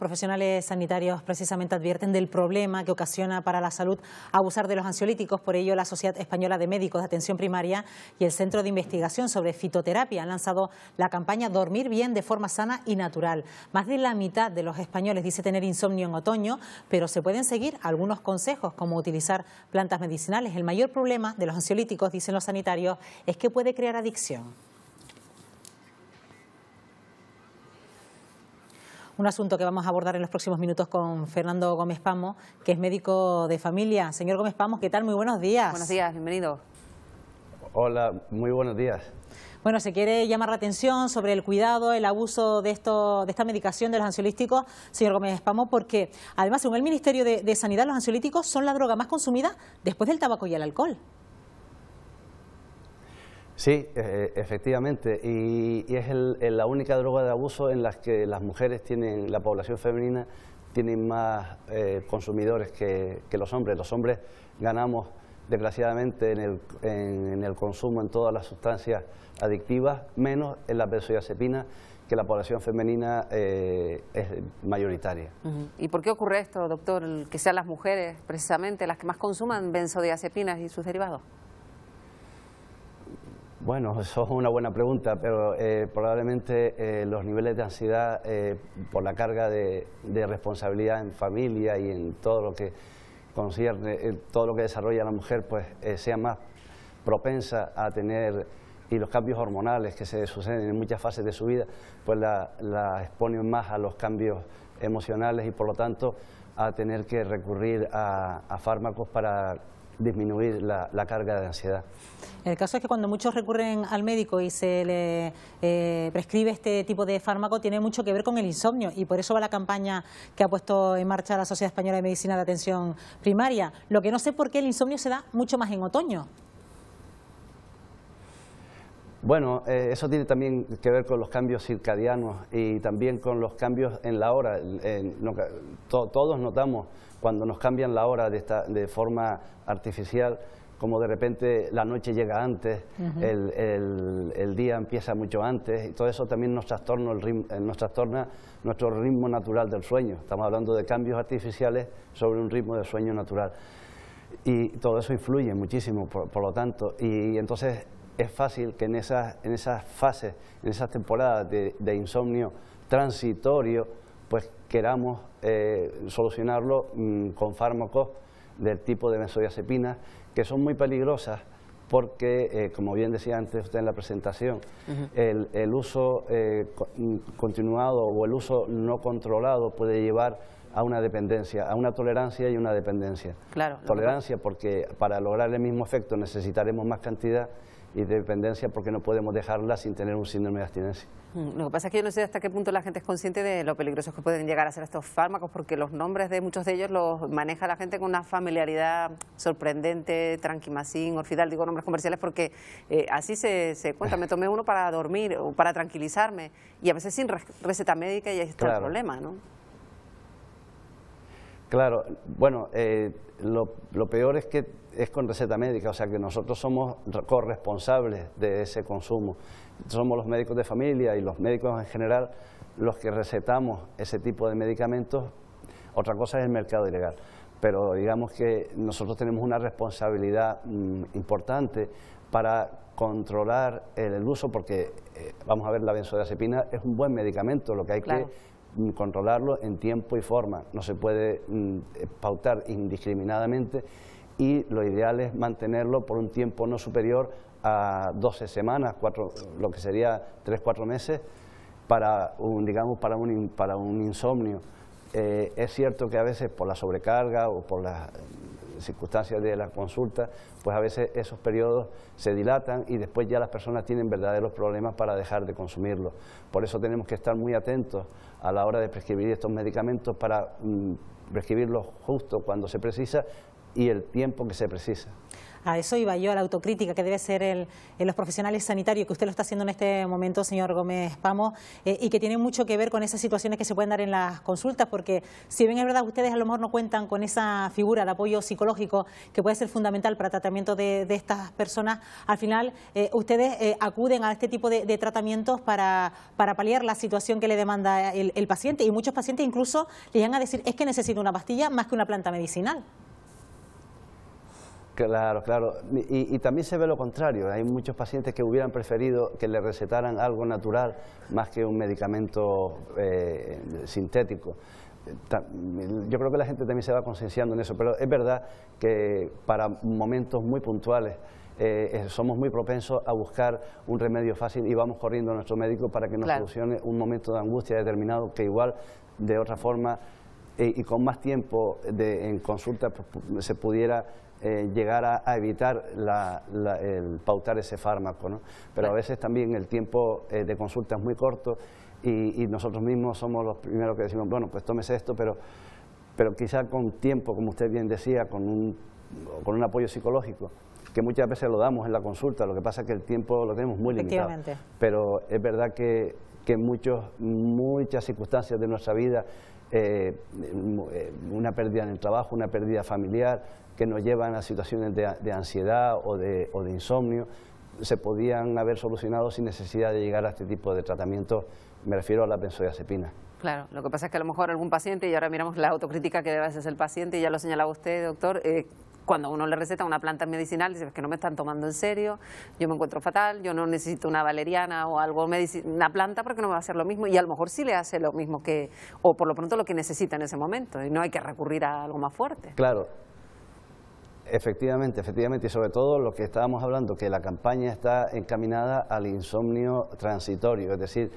profesionales sanitarios precisamente advierten del problema que ocasiona para la salud abusar de los ansiolíticos. Por ello, la Sociedad Española de Médicos de Atención Primaria y el Centro de Investigación sobre Fitoterapia han lanzado la campaña Dormir bien de forma sana y natural. Más de la mitad de los españoles dice tener insomnio en otoño, pero se pueden seguir algunos consejos como utilizar plantas medicinales. El mayor problema de los ansiolíticos, dicen los sanitarios, es que puede crear adicción. Un asunto que vamos a abordar en los próximos minutos con Fernando Gómez Pamos, que es médico de familia. Señor Gómez Pamos, ¿qué tal? Muy buenos días. Buenos días, bienvenido. Hola, muy buenos días. Bueno, se quiere llamar la atención sobre el cuidado, el abuso de esta medicación de los ansiolíticos, señor Gómez Pamos, porque además, según el Ministerio de Sanidad, los ansiolíticos son la droga más consumida después del tabaco y el alcohol. Sí, efectivamente, y es la única droga de abuso en la que las mujeres tienen, la población femenina, tienen más consumidores que los hombres. Los hombres ganamos, desgraciadamente, en el consumo en todas las sustancias adictivas, menos en la benzodiazepina, que la población femenina es mayoritaria. ¿Y por qué ocurre esto, doctor, que sean las mujeres, precisamente, las que más consuman benzodiazepinas y sus derivados? Bueno, eso es una buena pregunta, pero probablemente los niveles de ansiedad por la carga de responsabilidad en familia y en todo lo que concierne, todo lo que desarrolla la mujer, pues sea más propensa a tener, y los cambios hormonales que se suceden en muchas fases de su vida, pues la exponen más a los cambios emocionales y por lo tanto a tener que recurrir a fármacos para disminuir la carga de ansiedad. El caso es que cuando muchos recurren al médico y se le prescribe este tipo de fármaco, tiene mucho que ver con el insomnio, y por eso va la campaña que ha puesto en marcha la Sociedad Española de Medicina de Atención Primaria. Lo que no sé por qué el insomnio se da mucho más en otoño. Bueno, eso tiene también que ver con los cambios circadianos y también con los cambios en la hora. Todos notamos cuando nos cambian la hora de forma artificial, como de repente la noche llega antes, el día empieza mucho antes, y todo eso también nos trastorna nuestro ritmo natural del sueño. Estamos hablando de cambios artificiales sobre un ritmo de sueño natural. Y todo eso influye muchísimo, por lo tanto, y entonces es fácil que en esas fases, en esas temporadas de insomnio transitorio, pues queramos solucionarlo con fármacos del tipo de benzodiazepinas, que son muy peligrosas porque, como bien decía antes usted en la presentación, el uso continuado o el uso no controlado puede llevar a una dependencia, a una tolerancia y una dependencia. Claro. Tolerancia porque para lograr el mismo efecto necesitaremos más cantidad, y de dependencia porque no podemos dejarla sin tener un síndrome de abstinencia. Lo que pasa es que yo no sé hasta qué punto la gente es consciente de lo peligrosos que pueden llegar a ser estos fármacos, porque los nombres de muchos de ellos los maneja la gente con una familiaridad sorprendente, Tranquimacin, Orfidal, digo nombres comerciales porque así se cuenta. Me tomé uno para dormir o para tranquilizarme, y a veces sin receta médica, y ahí está el problema, ¿no? Claro, bueno, lo peor es que es con receta médica, o sea que nosotros somos corresponsables de ese consumo. Somos los médicos de familia y los médicos en general los que recetamos ese tipo de medicamentos. Otra cosa es el mercado ilegal, pero digamos que nosotros tenemos una responsabilidad importante para controlar el uso, porque vamos a ver, la benzodiazepina es un buen medicamento, lo que hay que controlarlo en tiempo y forma, no se puede pautar indiscriminadamente, y lo ideal es mantenerlo por un tiempo no superior a 12 semanas, lo que sería 3-4 meses, para un insomnio. Es cierto que a veces por la sobrecarga o por las circunstancias de la consulta, pues a veces esos periodos se dilatan y después ya las personas tienen verdaderos problemas para dejar de consumirlo. Por eso tenemos que estar muy atentos a la hora de prescribir estos medicamentos para prescribirlos justo cuando se precisa, y el tiempo que se precisa. A eso iba yo, a la autocrítica que debe ser en los profesionales sanitarios, que usted lo está haciendo en este momento, señor Gómez Pamos, y que tiene mucho que ver con esas situaciones que se pueden dar en las consultas, porque si bien es verdad que ustedes a lo mejor no cuentan con esa figura de apoyo psicológico que puede ser fundamental para el tratamiento de estas personas, al final ustedes acuden a este tipo de tratamientos para paliar la situación que le demanda el paciente, y muchos pacientes incluso le llegan a decir es que necesito una pastilla más que una planta medicinal. Claro, claro. Y también se ve lo contrario. Hay muchos pacientes que hubieran preferido que le recetaran algo natural más que un medicamento sintético. Yo creo que la gente también se va concienciando en eso, pero es verdad que para momentos muy puntuales somos muy propensos a buscar un remedio fácil y vamos corriendo a nuestro médico para que nos solucione un momento de angustia determinado que igual de otra forma y con más tiempo en consulta se pudiera llegar a evitar el pautar ese fármaco, ¿no? Pero a veces también el tiempo de consulta es muy corto y nosotros mismos somos los primeros que decimos, bueno, pues tómese esto, pero quizá con tiempo, como usted bien decía, con un apoyo psicológico, que muchas veces lo damos en la consulta, lo que pasa es que el tiempo lo tenemos muy limitado. Pero es verdad que muchas circunstancias de nuestra vida, una pérdida en el trabajo, una pérdida familiar, que nos llevan a situaciones de ansiedad o de insomnio, se podían haber solucionado sin necesidad de llegar a este tipo de tratamientos, me refiero a la benzodiazepina. Claro, lo que pasa es que a lo mejor algún paciente, y ahora miramos la autocrítica que debe hacer el paciente, y ya lo señalaba usted, doctor, cuando uno le receta una planta medicinal, dice que no me están tomando en serio, yo me encuentro fatal, yo no necesito una valeriana o algo, una planta porque no me va a hacer lo mismo, y a lo mejor sí le hace lo mismo o por lo pronto lo que necesita en ese momento, y no hay que recurrir a algo más fuerte. Claro. Efectivamente, y sobre todo lo que estábamos hablando, que la campaña está encaminada al insomnio transitorio, es decir,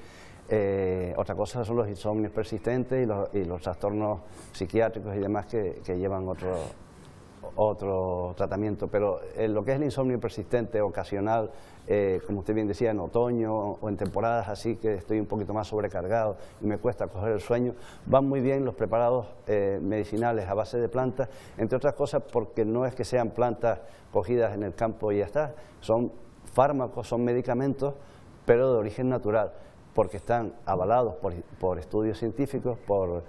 otra cosa son los insomnios persistentes y los trastornos psiquiátricos y demás que llevan otro tratamiento, pero lo que es el insomnio persistente, ocasional, como usted bien decía, en otoño o en temporadas así que estoy un poquito más sobrecargado y me cuesta coger el sueño, van muy bien los preparados medicinales a base de plantas, entre otras cosas porque no es que sean plantas cogidas en el campo y ya está, son fármacos, son medicamentos, pero de origen natural, porque están avalados por estudios científicos, por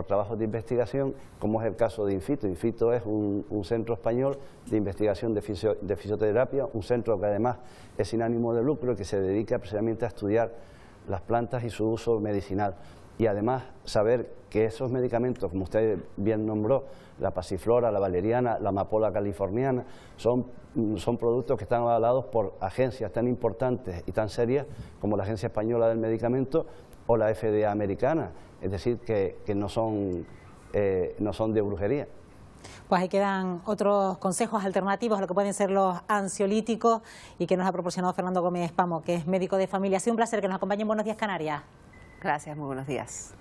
trabajos de investigación, como es el caso de Infito. Infito es un centro español de investigación de fisioterapia, un centro que además es sin ánimo de lucro y que se dedica precisamente a estudiar las plantas y su uso medicinal. Y además saber que esos medicamentos, como usted bien nombró, la pasiflora, la valeriana, la amapola californiana, son productos que están avalados por agencias tan importantes y tan serias como la Agencia Española del Medicamento o la FDA americana, es decir, que no son de brujería. Pues ahí quedan otros consejos alternativos a lo que pueden ser los ansiolíticos y que nos ha proporcionado Fernando Gómez Pamos, que es médico de familia. Ha sido un placer que nos acompañe en Buenos Días Canarias. Gracias, muy buenos días.